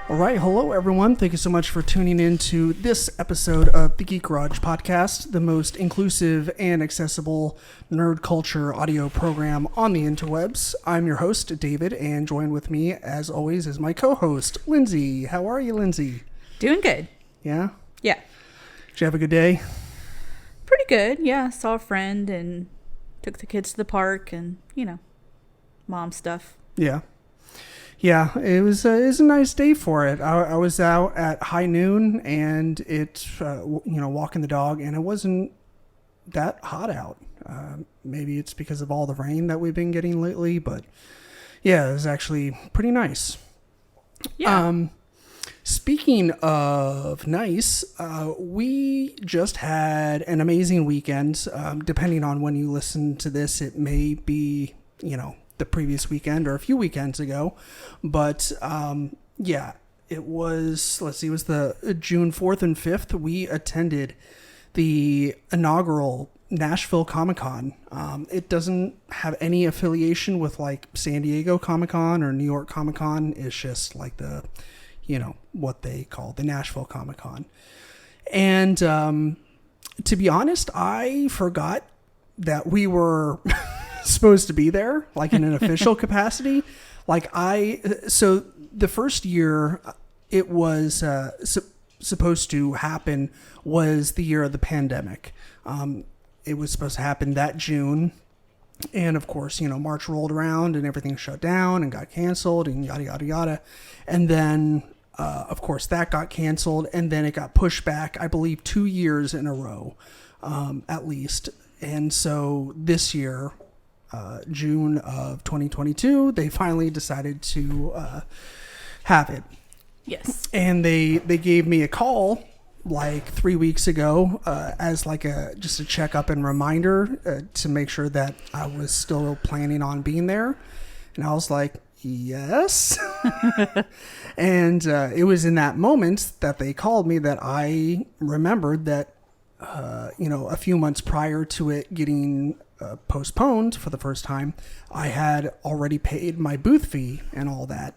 All right, hello everyone. Thank you so much for tuning in to this episode of the Geek Garage podcast, the most inclusive and accessible nerd culture audio program on the interwebs. I'm your host, David, and joined with me, as always, is my co-host, Lindsay. How are you, Lindsay? Doing good. Yeah? Yeah. Did you have a good day? Pretty good. Yeah. Saw a friend and took the kids to the park and, mom stuff. Yeah. Yeah, it was a nice day for it. I was out at high noon and walking the dog, and it wasn't that hot out. Maybe it's because of all the rain that we've been getting lately, but yeah, it was actually pretty nice. Yeah. Speaking of nice, we just had an amazing weekend. Depending on when you listen to this, it may be, the previous weekend or a few weekends ago. But it was, it was the June 4th and 5th. We attended the inaugural Nashville Comicon. It doesn't have any affiliation with like San Diego Comic-Con or New York Comic-Con. It's just like the, what they call the Nashville Comic-Con. And to be honest, I forgot that we were supposed to be there, like in an official capacity. So the first year it was supposed to happen was the year of the pandemic. It was supposed to happen that June. And of course, March rolled around and everything shut down and got canceled and yada, yada, yada. And then, of course, that got canceled, and then it got pushed back, I believe, 2 years in a row, at least. And so this year, June of 2022, they finally decided to have it. Yes. And they gave me a call like 3 weeks ago as like just a checkup and reminder to make sure that I was still planning on being there. And I was like, yes. And it was in that moment that they called me that I remembered that a few months prior to it getting postponed for the first time, I had already paid my booth fee and all that.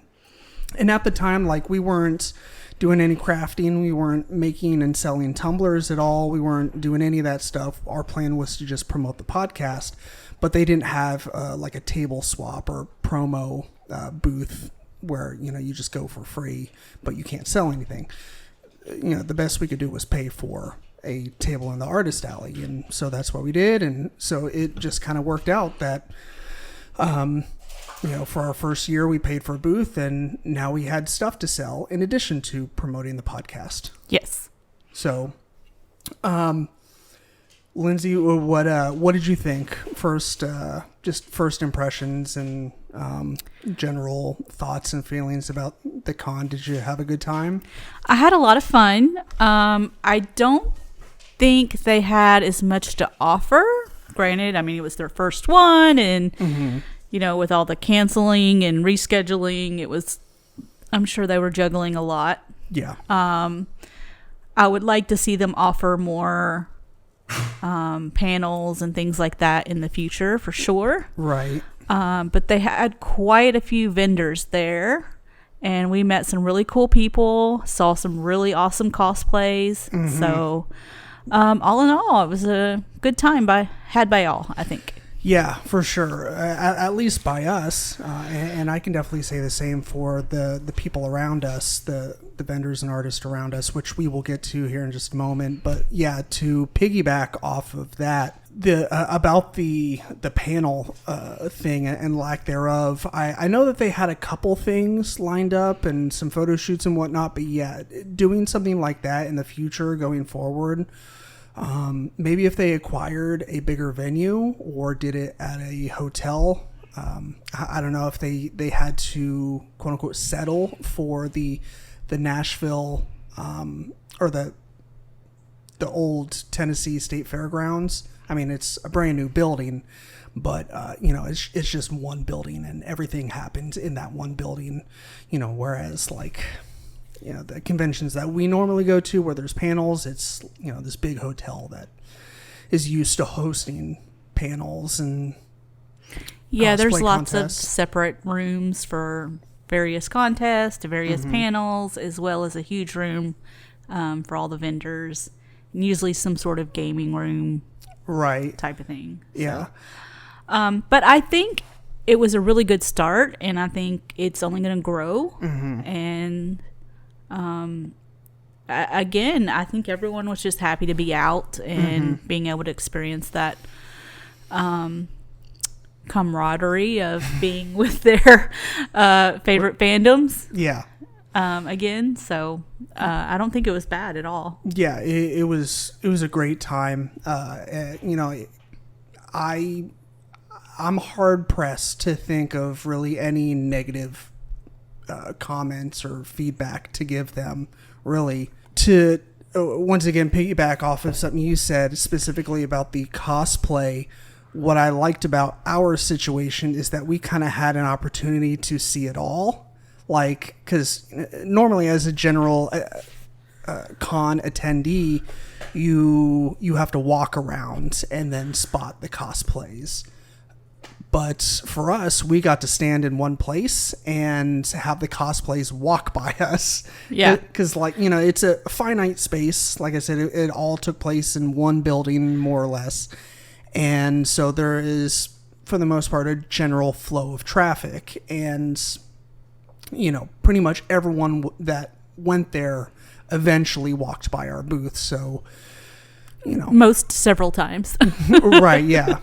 And at the time, like, we weren't doing any crafting. We weren't making and selling tumblers at all. We weren't doing any of that stuff. Our plan was to just promote the podcast, but they didn't have like a table swap or promo booth where, you just go for free, but you can't sell anything. The best we could do was pay for a table in the artist alley, and so that's what we did. And so it just kind of worked out that for our first year we paid for a booth, and now we had stuff to sell in addition to promoting the podcast. Yes. So Lindsay, what did you think? First impressions and general thoughts and feelings about the con. Did you have a good time? I had a lot of fun. I don't think they had as much to offer. Granted, it was their first one, and with all the canceling and rescheduling, I'm sure they were juggling a lot. Yeah. I would like to see them offer more panels and things like that in the future, for sure. Right. But they had quite a few vendors there, and we met some really cool people, saw some really awesome cosplays. Mm-hmm. So all in all, it was a good time had by all, I think. Yeah, for sure. At least by us. And I can definitely say the same for the people around us, the vendors and artists around us, which we will get to here in just a moment. But yeah, to piggyback off of that, about the panel thing and lack thereof, I know that they had a couple things lined up and some photo shoots and whatnot. But yeah, doing something like that in the future going forward, maybe if they acquired a bigger venue or did it at a hotel, I don't know if they had to quote unquote settle for the Nashville or the old Tennessee State Fairgrounds. It's a brand new building, but it's just one building and everything happens in that one building. Whereas like the conventions that we normally go to where there's panels, it's, this big hotel that is used to hosting panels and there's lots contests. of separate rooms for various contests to various panels, as well as a huge room for all the vendors, and usually some sort of gaming room type of thing. Yeah. So, but I think it was a really good start, and I think it's only going to grow. And again, I think everyone was just happy to be out and being able to experience that camaraderie of being with their favorite fandoms. Yeah. Again, so I don't think it was bad at all. Yeah, it was a great time. I'm hard pressed to think of really any negative comments or feedback to give them. Really, to once again piggyback off of something you said specifically about the cosplay. What I liked about our situation is that we kind of had an opportunity to see it all. Like, because normally as a general con attendee, you have to walk around and then spot the cosplays. But for us, we got to stand in one place and have the cosplays walk by us. Yeah. Because, it's a finite space. Like I said, it all took place in one building, more or less. And so there is, for the most part, a general flow of traffic. And, pretty much everyone that went there eventually walked by our booth. So, most several times. Right, yeah.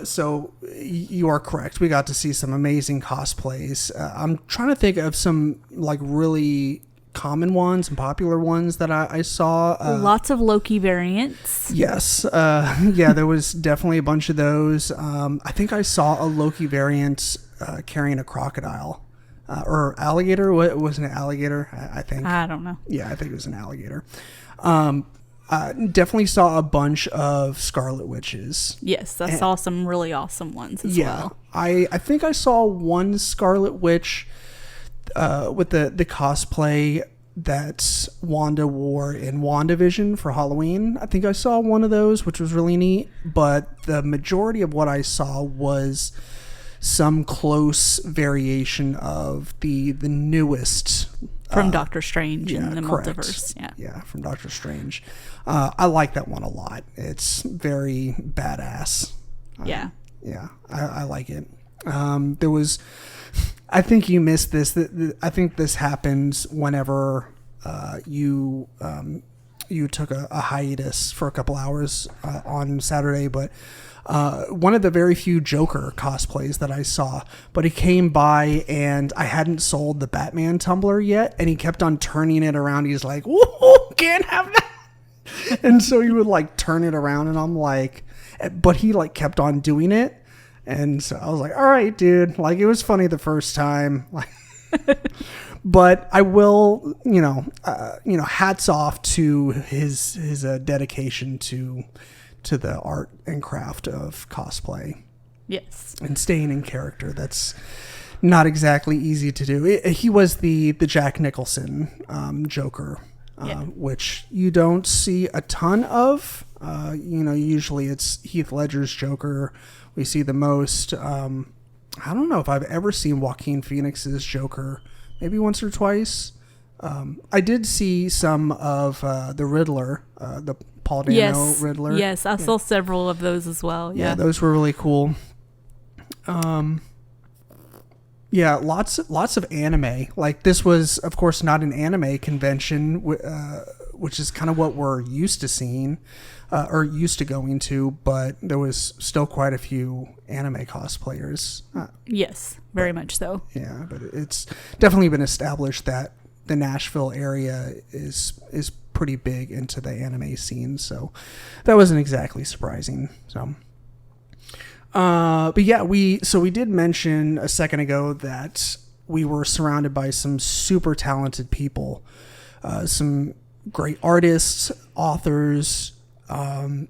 So you are correct. We got to see some amazing cosplays. I'm trying to think of some really common ones and popular ones that I saw. Lots of Loki variants. Yes. Yeah, there was definitely a bunch of those. I think I saw a Loki variant carrying a crocodile or alligator. What was an alligator? I think. I don't know. Yeah, I think it was an alligator. Definitely saw a bunch of Scarlet Witches. Yes, I saw some really awesome ones as well. I think I saw one Scarlet Witch with the cosplay that Wanda wore in WandaVision for Halloween. I think I saw one of those, which was really neat. But the majority of what I saw was some close variation of the newest from Doctor Strange in the correct. multiverse. Yeah, from Doctor Strange. I like that one a lot. It's very badass. Yeah. I like it. There was, I think you missed this. I think this happens whenever you took a hiatus for a couple hours on Saturday, but one of the very few Joker cosplays that I saw, but he came by and I hadn't sold the Batman tumbler yet, and he kept on turning it around. He's like, "Whoa, can't have that." And so he would turn it around, and I'm like, but he kept on doing it. And so I was like, all right, dude, it was funny the first time, but I will, hats off to his dedication to the art and craft of cosplay. Yes. And staying in character. That's not exactly easy to do. He was the Jack Nicholson Joker, which you don't see a ton of. Usually it's Heath Ledger's Joker we see the most. I don't know if I've ever seen Joaquin Phoenix's Joker, maybe once or twice. I did see some of the Riddler, the Paul Dano Riddler. Yes, I saw several of those as well. Yeah, those were really cool. Lots of anime. This was, of course, not an anime convention, which is kind of what we're used to seeing, or used to going to, but there was still quite a few anime cosplayers. Yes, very much so. Yeah, but it's definitely been established that the Nashville area is pretty big into the anime scene, so that wasn't exactly surprising. So, but yeah, we did mention a second ago that we were surrounded by some super talented people, some great artists, authors, a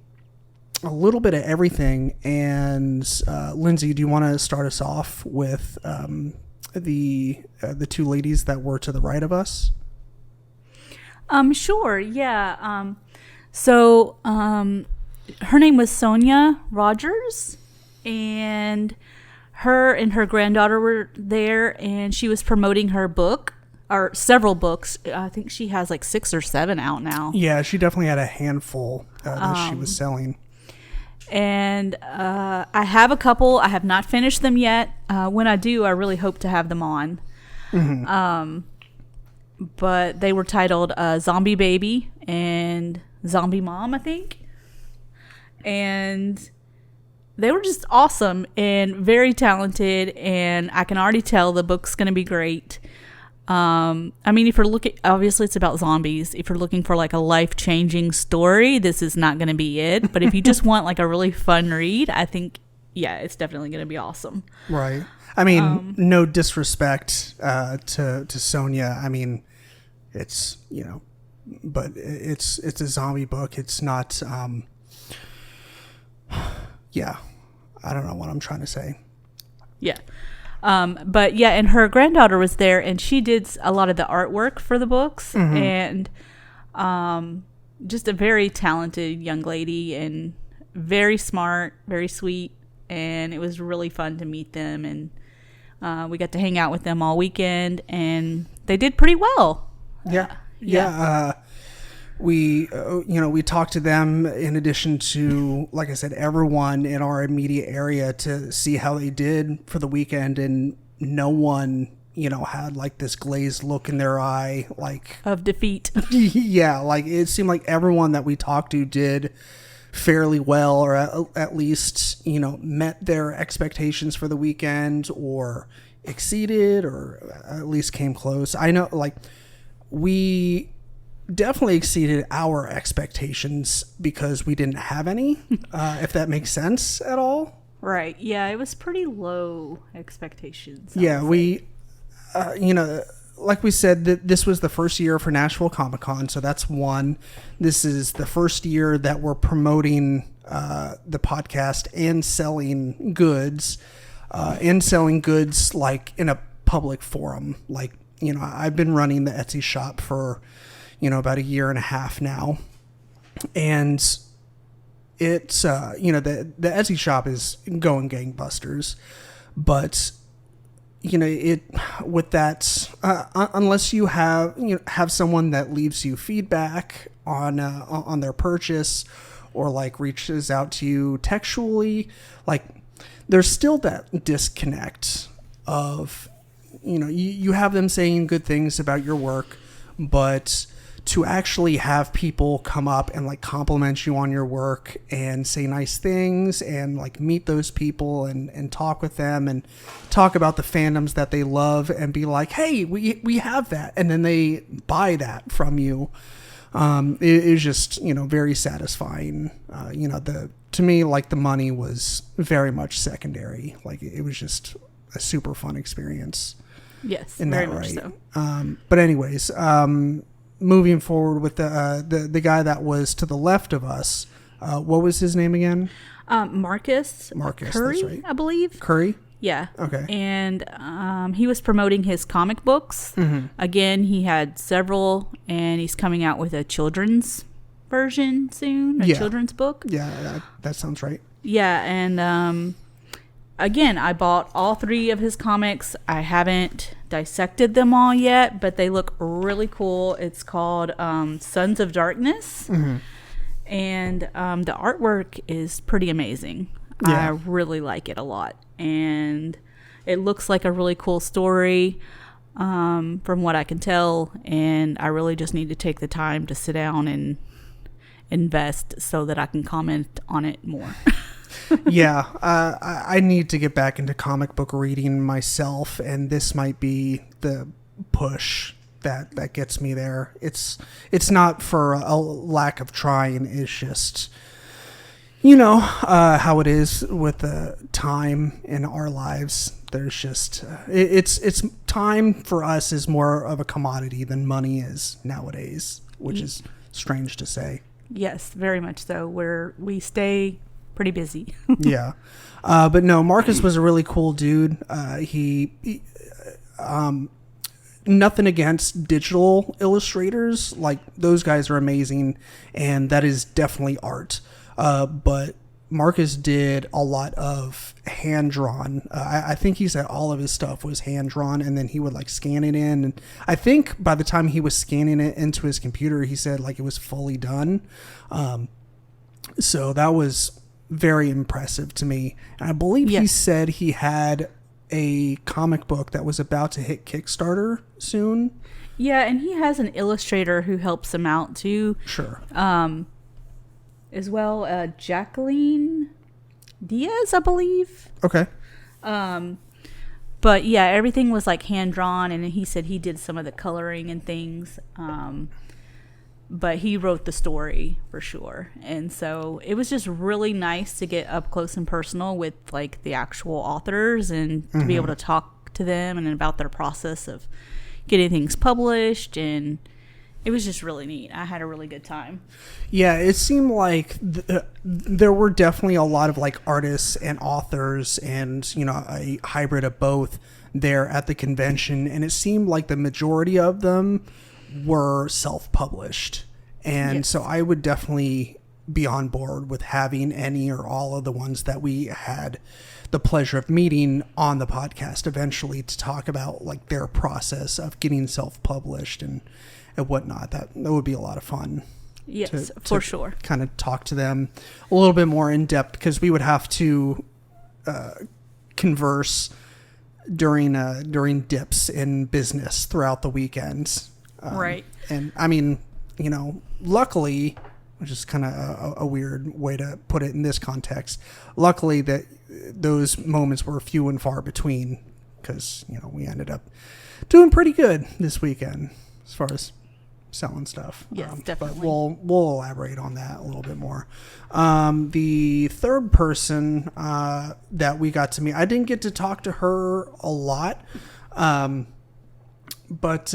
little bit of everything. And Lindsay, do you want to start us off with the two ladies that were to the right of us? Sure. Yeah. So her name was Sonya Rogers, and her and her granddaughter were there, and she was promoting her book, or several books. I think she has like 6 or 7 out now. Yeah, she definitely had a handful that she was selling. And I have a couple. I have not finished them yet. When I do, I really hope to have them on. Mm-hmm. But they were titled Zombie Baby and Zombie Mom, I think. And they were just awesome and very talented, and I can already tell the book's going to be great. I mean, if you're looking, obviously it's about zombies. If you're looking for like a life-changing story, this is not going to be it. But if you just want like a really fun read, I think, yeah, it's definitely going to be awesome. Right. I mean, no disrespect to Sonia. I mean, it's, you know, but it's a zombie book. It's not, yeah, I don't know what I'm trying to say. Yeah. But yeah, and her granddaughter was there, and she did a lot of the artwork for the books, and just a very talented young lady, and very smart, very sweet, and it was really fun to meet them, and we got to hang out with them all weekend, and they did pretty well. Yeah. We talked to them in addition to, like I said, everyone in our immediate area to see how they did for the weekend, and no one, had like this glazed look in their eye, like of defeat. Yeah, like it seemed like everyone that we talked to did fairly well, or at least, met their expectations for the weekend, or exceeded, or at least came close. I know, like, we definitely exceeded our expectations because we didn't have any, if that makes sense at all. Right. Yeah, it was pretty low expectations. Yeah, we, like we said, this was the first year for Nashville Comicon, so that's one. This is the first year that we're promoting the podcast and selling goods, like in a public forum. Like, I've been running the Etsy shop for about 1.5 years now. And it's, the Etsy shop is going gangbusters. But, with that, unless you have someone that leaves you feedback on their purchase, or like reaches out to you textually, like there's still that disconnect of, you have them saying good things about your work, but to actually have people come up and like compliment you on your work and say nice things and like meet those people and talk with them and talk about the fandoms that they love and be like, hey, we have that. And then they buy that from you. It is just, very satisfying. To me, like the money was very much secondary. Like it was just a super fun experience. Yes, in very that much right. so. But anyways, moving forward with the guy that was to the left of us, what was his name again? Marcus Currie, that's right. I believe. Currie? Yeah. Okay. And he was promoting his comic books. Mm-hmm. Again, he had several, and he's coming out with a children's version soon, children's book. Yeah, that sounds right. Yeah, and again, I bought all 3 of his comics. I haven't dissected them all yet, but they look really cool. It's called Sons of Darkness, mm-hmm. and the artwork is pretty amazing. Yeah. I really like it a lot, and it looks like a really cool story from what I can tell, and I really just need to take the time to sit down and invest so that I can comment on it more. Yeah, I need to get back into comic book reading myself, and this might be the push that gets me there. It's not for a lack of trying. It's just, how it is with the time in our lives. There's just it's time for us is more of a commodity than money is nowadays, which is strange to say. Yes, very much so. We stay pretty busy. Yeah. But no, Marcus was a really cool dude. He nothing against digital illustrators. Like those guys are amazing, and that is definitely art. But Marcus did a lot of hand drawn. I think he said all of his stuff was hand drawn, and then he would like scan it in. And I think by the time he was scanning it into his computer, he said like it was fully done. So that was very impressive to me. And I believe he said he had a comic book that was about to hit Kickstarter soon. Yeah, and he has an illustrator who helps him out too. Sure. As well, Jacqueline Diaz, I believe. Okay. But yeah, everything was like hand drawn, and he said he did some of the coloring and things. But he wrote the story for sure. And so it was just really nice to get up close and personal with like the actual authors and to be able to talk to them and about their process of getting things published. And it was just really neat. I had a really good time. Yeah, it seemed like there were definitely a lot of like artists and authors and, you know, a hybrid of both there at the convention. And it seemed like the majority of them were self-published. And so I would definitely be on board with having any or all of the ones that we had the pleasure of meeting on the podcast eventually to talk about like their process of getting self-published and whatnot. That would be a lot of fun. Yes, for sure. Kind of talk to them a little bit more in depth, because we would have to converse during dips in business throughout the weekends. Right. And I mean, you know, luckily, which is kind of a weird way to put it in this context, luckily that those moments were few and far between, because, you know, we ended up doing pretty good this weekend as far as selling stuff. Yes, definitely. But we'll elaborate on that a little bit more. The third person that we got to meet, I didn't get to talk to her a lot, but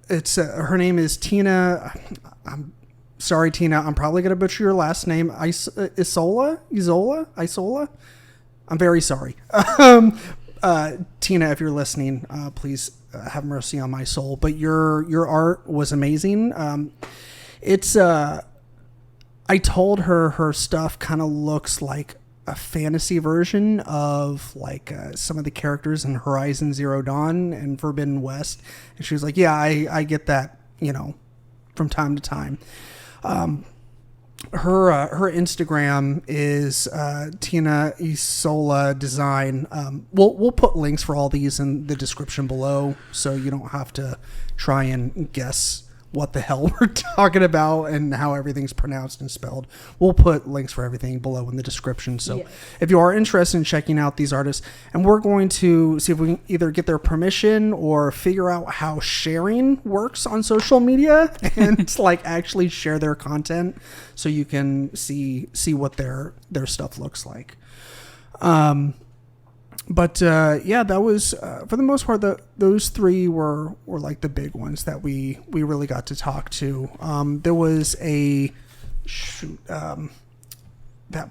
it's her name is Tina. I'm sorry, Tina. I'm probably gonna butcher your last name. Isola. I'm very sorry. Tina, if you're listening, please have mercy on my soul. But your art was amazing. I told her stuff kind of looks like a fantasy version of like some of the characters in Horizon Zero Dawn and Forbidden West. And she was like, yeah, I get that, you know, from time to time. Her Instagram is Tina Isola Design. We'll put links for all these in the description below, so you don't have to try and guess what the hell we're talking about and how everything's pronounced and spelled. We'll put links for everything below in the description. So if you are interested in checking out these artists, and we're going to see if we can either get their permission or figure out how sharing works on social media and like actually share their content so you can see what their stuff looks like. But yeah, that was for the most part. Those three were like the big ones that we really got to talk to. There was that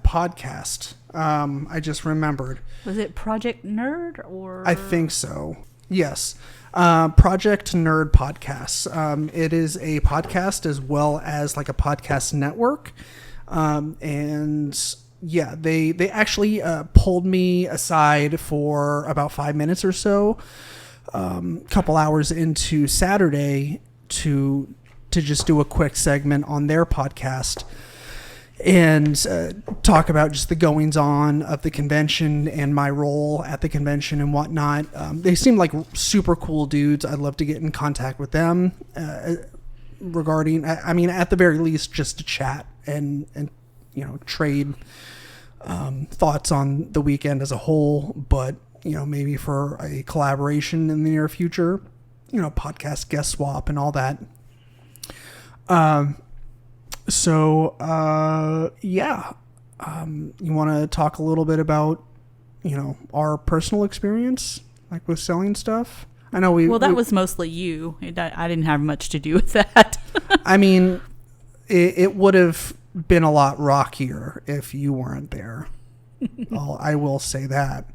podcast. I just remembered. Was it Project Nerd or? I think so. Yes, Project Nerd Podcasts. It is a podcast as well as like a podcast network, and. Yeah, they actually pulled me aside for about 5 minutes or so, couple hours into Saturday to just do a quick segment on their podcast and talk about just the goings on of the convention and my role at the convention and whatnot. They seem like super cool dudes. I'd love to get in contact with them regarding, I mean, at the very least, just to chat and you know, trade thoughts on the weekend as a whole, but, you know, maybe for a collaboration in the near future, you know, podcast guest swap and all that. Yeah. You want to talk a little bit about, you know, our personal experience, like with selling stuff? I know that was mostly you. I didn't have much to do with that. I mean, it would have been a lot rockier if you weren't there. I will say that,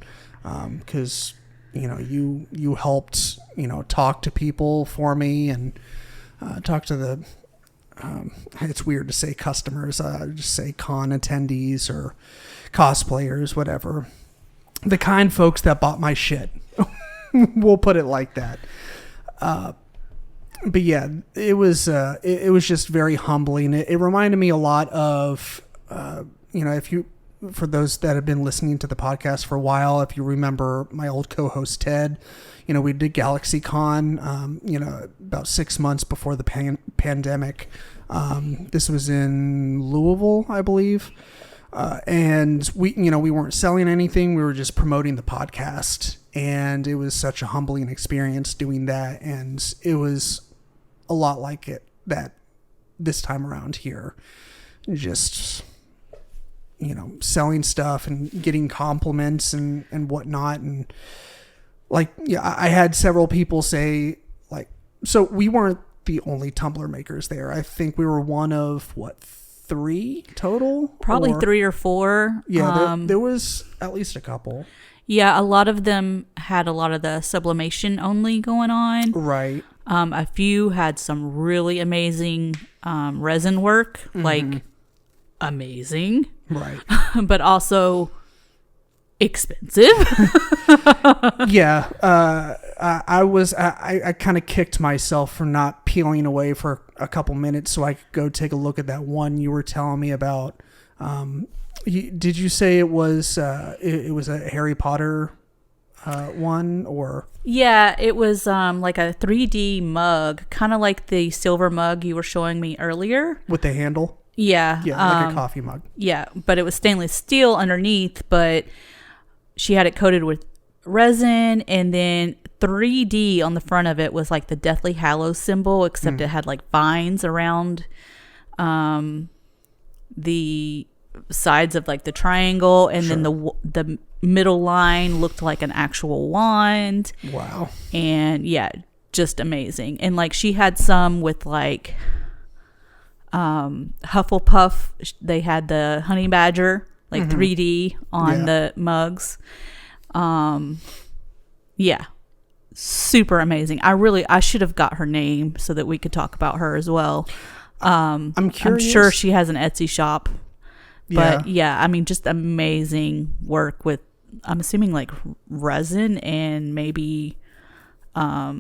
because you know you helped, you know, talk to people for me and talk to the it's weird to say customers, just say con attendees or cosplayers, whatever. The kind folks that bought my shit. We'll put it like that. But yeah, it was just very humbling. It reminded me a lot of, for those that have been listening to the podcast for a while, if you remember my old co-host Ted, we did GalaxyCon, about 6 months before the pandemic. This was in Louisville, I believe. And we weren't selling anything. We were just promoting the podcast, and it was such a humbling experience doing that. And it was a lot like it that this time around here, just, selling stuff and getting compliments and whatnot. And I had several people say so we weren't the only tumbler makers there. I think we were one of 3 total? Probably 3 or 4. Yeah, there was at least a couple. Yeah, a lot of them had a lot of the sublimation only going on. Right. A few had some really amazing resin work, amazing. Right. But also expensive. Yeah. I kind of kicked myself for not peeling away for a couple minutes so I could go take a look at that one you were telling me about. Did you say it was it was a Harry Potter one, or? Yeah, it was like a 3D mug, kind of like the silver mug you were showing me earlier. With the handle? Yeah. Yeah, like a coffee mug. Yeah, but it was stainless steel underneath, but she had it coated with resin, and then 3D on the front of it was like the Deathly Hallows symbol, except it had like vines around the sides of like the triangle, and then the middle line looked like an actual wand. Wow. And yeah, just amazing. And like she had some with like Hufflepuff. They had the honey badger, like 3D on the mugs. Yeah, super amazing. I should have got her name so that we could talk about her as well. I'm curious. I'm sure she has an Etsy shop. But yeah, I mean, just amazing work with, I'm assuming like resin and maybe, I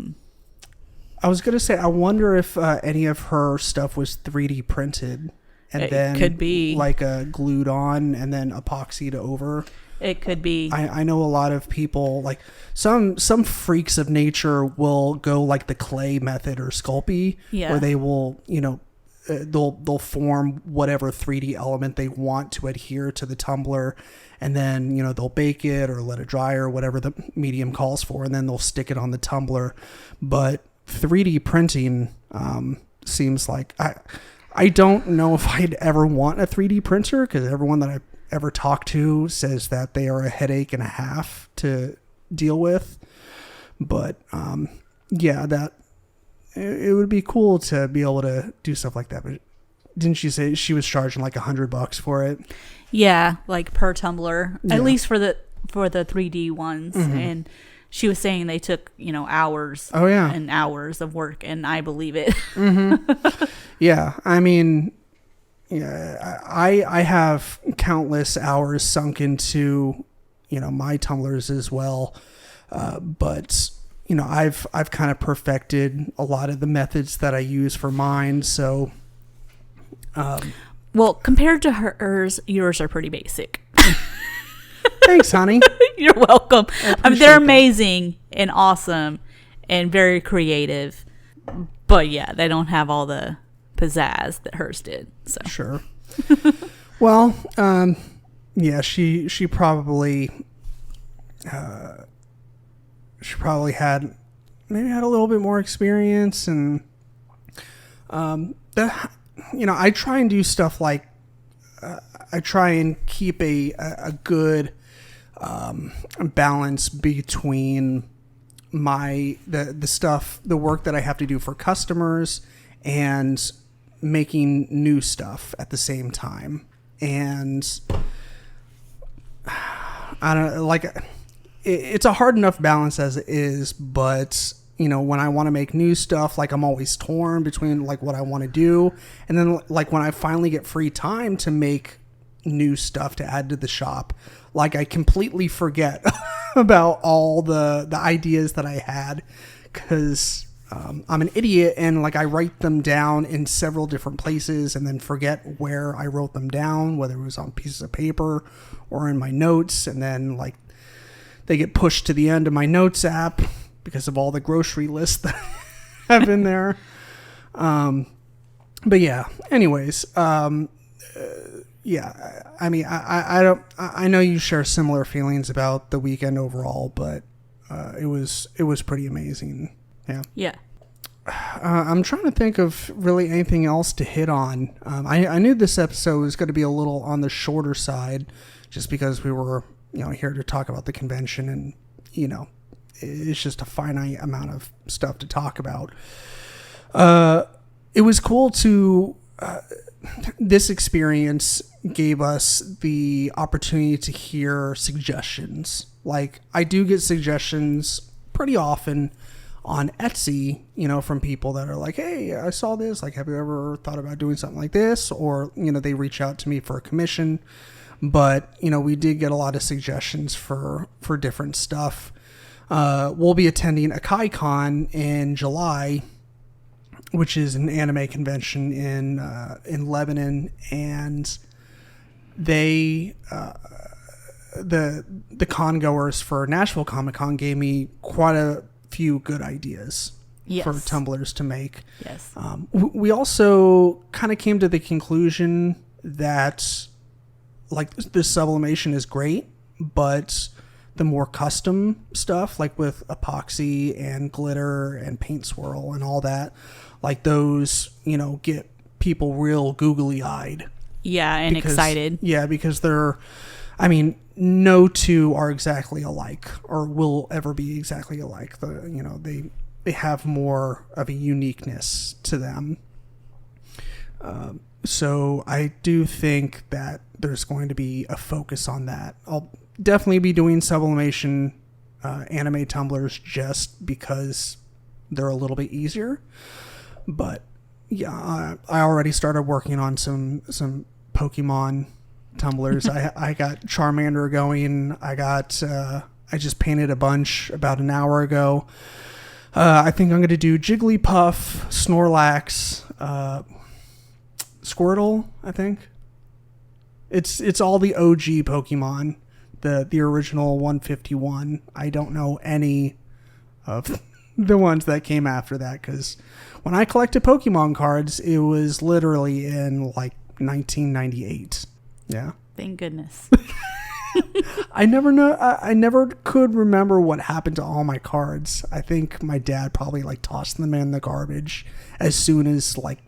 was going to say, I wonder if any of her stuff was 3D printed and it then could be like glued on and then epoxied over. It could be. I know a lot of people, like some freaks of nature will go like the clay method or Sculpey, where they will, they'll form whatever 3D element they want to adhere to the tumbler, and then they'll bake it or let it dry or whatever the medium calls for, and then they'll stick it on the tumbler. But 3D printing seems like I don't know if I'd ever want a 3D printer, because everyone that I ever talked to says that they are a headache and a half to deal with. But yeah, that it would be cool to be able to do stuff like that. But didn't she say she was charging like $100 for it? Yeah, like per tumbler, at least for the 3D ones. And she was saying they took hours and hours of work, and I believe it. Yeah, I mean, yeah, I have countless hours sunk into my tumblers as well, but I've kind of perfected a lot of the methods that I use for mine. So well, compared to hers, yours are pretty basic. Thanks, honey. You're welcome. I mean, they're amazing and awesome and very creative, but yeah, they don't have all the pizzazz that hers did. So sure. Well, yeah, she probably had a little bit more experience, and I try and do stuff like I try and keep a good balance between the work that I have to do for customers and making new stuff at the same time. And I don't like it's a hard enough balance as it is, but when I want to make new stuff, like I'm always torn between like what I want to do. And then like when I finally get free time to make new stuff to add to the shop, like I completely forget about all the ideas that I had, because I'm an idiot and like I write them down in several different places and then forget where I wrote them down, whether it was on pieces of paper or in my notes, and then like they get pushed to the end of my notes app because of all the grocery lists that have in there. But yeah, anyways, yeah, I mean, I know you share similar feelings about the weekend overall, but it was pretty amazing. Yeah. Yeah. I'm trying to think of really anything else to hit on. I knew this episode was going to be a little on the shorter side, just because we were, here to talk about the convention, and it's just a finite amount of stuff to talk about. It was cool to. This experience gave us the opportunity to hear suggestions. Like, I do get suggestions pretty often on Etsy, from people that are like, hey, I saw this. Like, have you ever thought about doing something like this? Or, they reach out to me for a commission. But, we did get a lot of suggestions for different stuff. We'll be attending a Comic-Con in July, which is an anime convention in Lebanon, and they the con goers for Nashville Comicon gave me quite a few good ideas for tumblers to make. Yes. We also kind of came to the conclusion that like this sublimation is great, but the more custom stuff, like with epoxy and glitter and paint swirl and all that, like those, get people real googly eyed. Yeah, and excited. Yeah, because no two are exactly alike or will ever be exactly alike. They have more of a uniqueness to them. So I do think that there's going to be a focus on that. I'll definitely be doing sublimation anime tumblers just because they're a little bit easier. But yeah, I already started working on some Pokemon tumblers. I got Charmander going. I just painted a bunch about an hour ago. I think I'm going to do Jigglypuff, Snorlax, Squirtle, I think. It's all the OG Pokemon, the original 151. I don't know any of the ones that came after that, because when I collected Pokemon cards, it was literally in like 1998. Yeah. Thank goodness. I never could remember what happened to all my cards. I think my dad probably like tossed them in the garbage as soon as like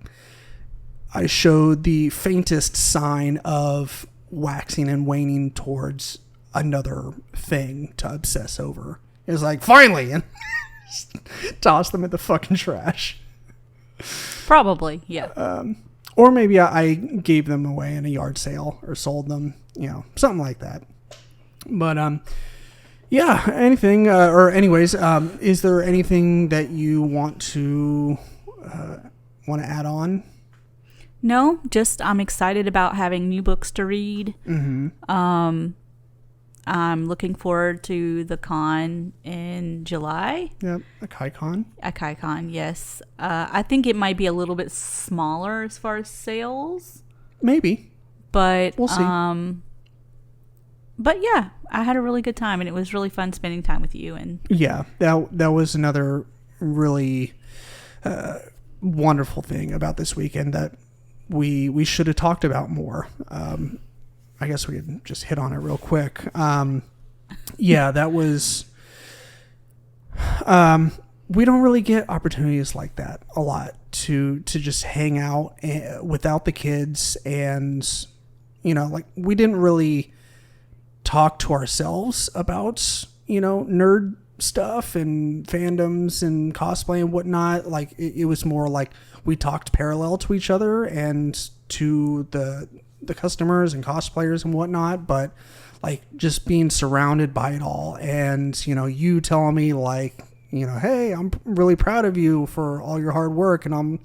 I showed the faintest sign of waxing and waning towards another thing to obsess over. It was like, finally, and toss them in the fucking trash. Probably, yeah. Or maybe I gave them away in a yard sale or sold them, something like that. But, yeah, anything, is there anything that you want to add on? No, just I'm excited about having new books to read. Mm-hmm. I'm looking forward to the con in July. Yep, a Comic-Con. A Comic-Con, yes. I think it might be a little bit smaller as far as sales. Maybe. But we'll see. But yeah, I had a really good time, and it was really fun spending time with you. And yeah, that was another really wonderful thing about this weekend that we should have talked about more. I guess we could just hit on it real quick. Yeah, that was... we don't really get opportunities like that a lot to just hang out without the kids, and like we didn't really talk to ourselves about nerd stuff and fandoms and cosplay and whatnot. Like it was more like we talked parallel to each other and to the customers and cosplayers and whatnot, but like just being surrounded by it all, and you telling me like hey, I'm really proud of you for all your hard work, and I'm,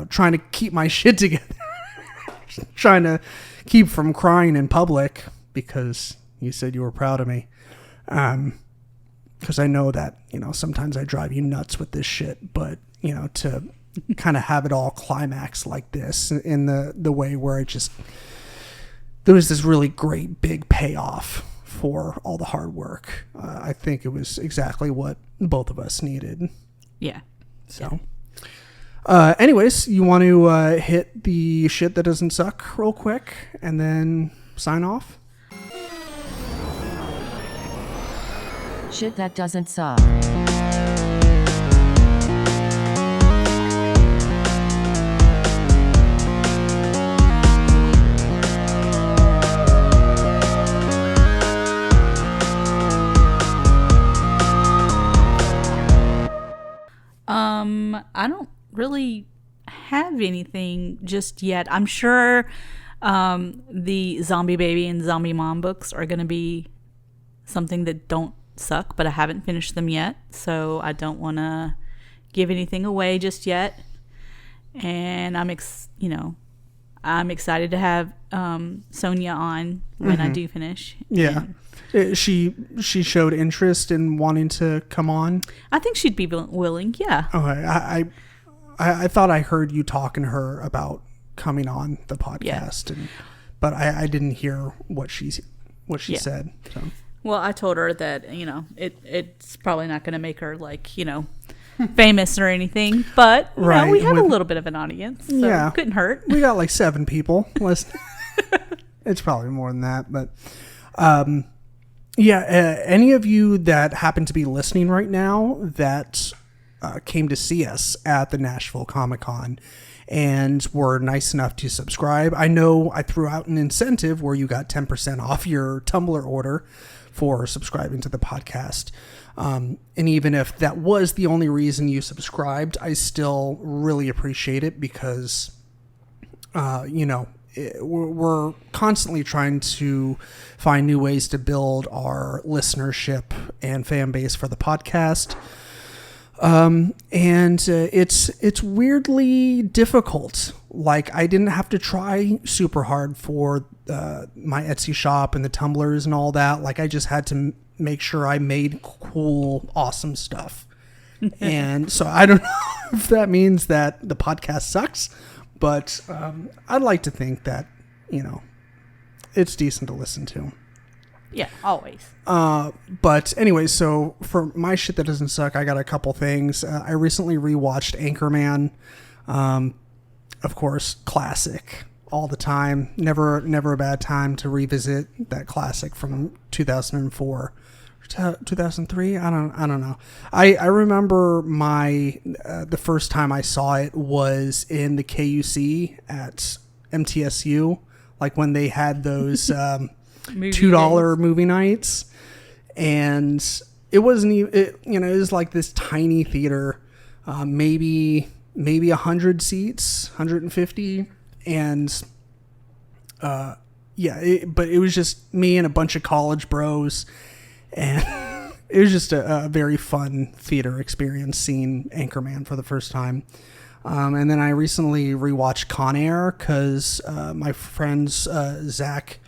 trying to keep my shit together, trying to keep from crying in public because you said you were proud of me. Because I know that, sometimes I drive you nuts with this shit, but, to kind of have it all climax like this in the way where there was this really great big payoff for all the hard work. I think it was exactly what both of us needed. Yeah. So, anyways, you want to hit the shit that doesn't suck real quick and then sign off? Shit that doesn't suck. I don't really have anything just yet. I'm sure the Zombie Baby and Zombie Mom books are going to be something that don't suck, but I haven't finished them yet, so I don't want to give anything away just yet. And I'm excited to have Sonia on when I do finish. Yeah. She showed interest in wanting to come on. I think she'd be willing. Yeah. Okay. I thought I heard you talking to her about coming on the podcast, but I didn't hear what she said. So. Well, I told her that it's probably not going to make her famous or anything, but we have a little bit of an audience, so it couldn't hurt. We got 7 people. It's probably more than that, but any of you that happen to be listening right now that came to see us at the Nashville Comicon and were nice enough to subscribe. I know I threw out an incentive where you got 10% off your Tumblr order for subscribing to the podcast. And even if that was the only reason you subscribed, I still really appreciate it because, we're constantly trying to find new ways to build our listenership and fan base for the podcast. And it's weirdly difficult. I didn't have to try super hard for my Etsy shop and the tumblers and all that. I just had to make sure I made cool, awesome stuff. And so I don't know if that means that the podcast sucks, but I'd like to think that, it's decent to listen to. Yeah, always. But anyway, so for my shit that doesn't suck, I got a couple things. I recently rewatched Anchorman. Of course, classic all the time. Never a bad time to revisit that classic from 2004. 2003. I don't know. I remember the first time I saw it was in the KUC at MTSU, when they had those $2 movie nights, and it wasn't even it was this tiny theater, maybe 100 seats, 150, and but it was just me and a bunch of college bros. And it was just a very fun theater experience seeing Anchorman for the first time. And then I recently rewatched Con Air because my friends Zach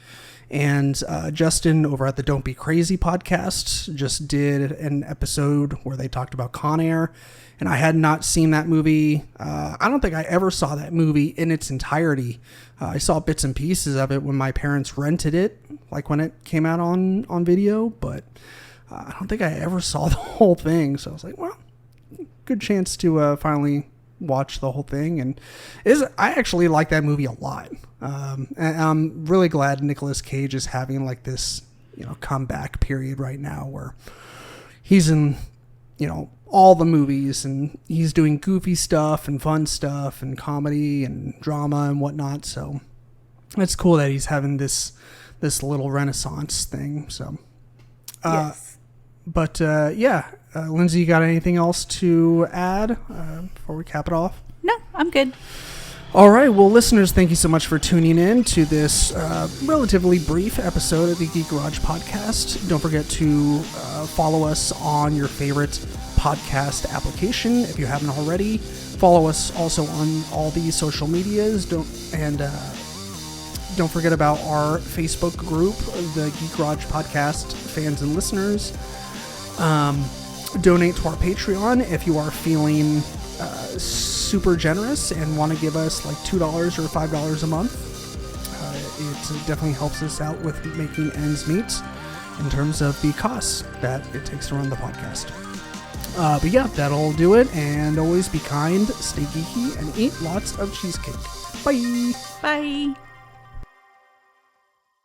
and Justin over at the Don't Be Crazy podcast just did an episode where they talked about Con Air. And I had not seen that movie. I don't think I ever saw that movie in its entirety. I saw bits and pieces of it when my parents rented it, when it came out on video. But I don't think I ever saw the whole thing. So I was like, well, good chance to finally watch the whole thing. And I actually like that movie a lot. And I'm really glad Nicolas Cage is having this, comeback period right now where he's in, all the movies, and he's doing goofy stuff and fun stuff and comedy and drama and whatnot. So it's cool that he's having this little renaissance thing. So, yes. But Lindsay, you got anything else to add before we cap it off? No, I'm good. All right, well, listeners, thank you so much for tuning in to this relatively brief episode of the Geek Garage podcast. Don't forget to follow us on your favorite podcast application if you haven't already. Follow us also on all the social medias. Don't forget about our Facebook group, the Geek Garage Podcast fans and listeners. Donate to our Patreon if you are feeling super generous and want to give us like $2 or $5 a month. It definitely helps us out with making ends meet in terms of the costs that it takes to run the podcast. But yeah, that'll do it. And always be kind, stay geeky, and eat lots of cheesecake. Bye. Bye.